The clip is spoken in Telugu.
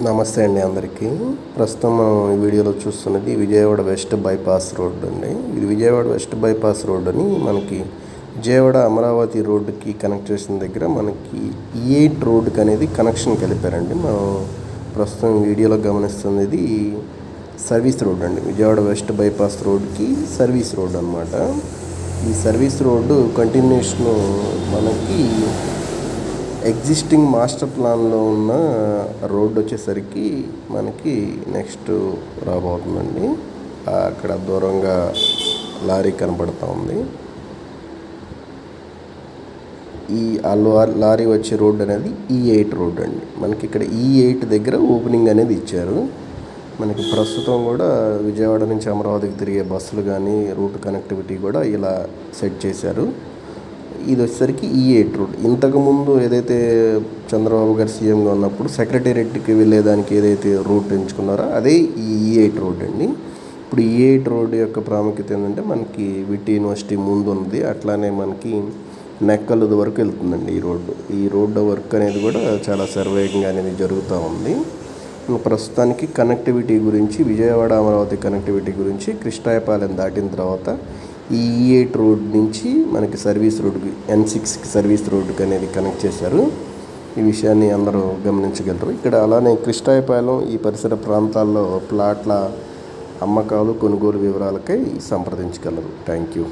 నమస్తే అండి అందరికీ. ప్రస్తుతం మనం ఈ వీడియోలో చూస్తున్నది విజయవాడ వెస్ట్ బైపాస్ రోడ్ అండి. ఇది విజయవాడ వెస్ట్ బైపాస్ రోడ్ అని మనకి విజయవాడ అమరావతి రోడ్డుకి కనెక్ట్ చేసిన దగ్గర మనకి E8 రోడ్డుకి అనేది కనెక్షన్ కలిపారండి. మనం ప్రస్తుతం వీడియోలో గమనిస్తుంది ఇది సర్వీస్ రోడ్ అండి. విజయవాడ వెస్ట్ బైపాస్ రోడ్కి సర్వీస్ రోడ్ అనమాట. ఈ సర్వీస్ రోడ్డు కంటిన్యూషన్ మనకి ఎగ్జిస్టింగ్ మాస్టర్ ప్లాన్లో ఉన్న రోడ్డు వచ్చేసరికి మనకి నెక్స్ట్ రాబోతుందండి. అక్కడ దూరంగా లారీ కనబడుతూ ఉంది. లారీ వచ్చే రోడ్డు అనేది E8 రోడ్డు అండి. మనకి ఇక్కడ E8 దగ్గర ఓపెనింగ్ అనేది ఇచ్చారు. మనకి ప్రస్తుతం కూడా విజయవాడ నుంచి అమరావతికి తిరిగే బస్సులు కానీ రూట్ కనెక్టివిటీ కూడా ఇలా సెట్ చేశారు. ఇది వచ్చేసరికి E8 రోడ్. ఇంతకుముందు ఏదైతే చంద్రబాబు గారు సీఎంగా ఉన్నప్పుడు సెక్రటేరియట్కి వెళ్ళేదానికి ఏదైతే రూట్ ఎంచుకున్నారో అదే ఈ E8 రోడ్ అండి. ఇప్పుడు E8 రోడ్ యొక్క ప్రాముఖ్యత ఏంటంటే మనకి విటి యూనివర్సిటీ ముందు ఉంది, అట్లానే మనకి నెక్కలు వరకు వెళ్తుందండి ఈ రోడ్డు వర్క్ అనేది కూడా చాలా శరవేగంగా అనేది జరుగుతూ ఉంది. ప్రస్తుతానికి కనెక్టివిటీ గురించి విజయవాడ అమరావతి కనెక్టివిటీ గురించి కృష్ణాయపాలెం దాటిన తర్వాత ఈ E8 రోడ్ నుంచి మనకి సర్వీస్ రోడ్డుకి N6కి సర్వీస్ రోడ్డుకి అనేది కనెక్ట్ చేశారు. ఈ విషయాన్ని అందరూ గమనించగలరు. ఇక్కడ అలానే కృష్ణాయపాలెం ఈ పరిసర ప్రాంతాల్లో ప్లాట్ల అమ్మకాలు కొనుగోలు వివరాలకై సంప్రదించగలరు. Thank you.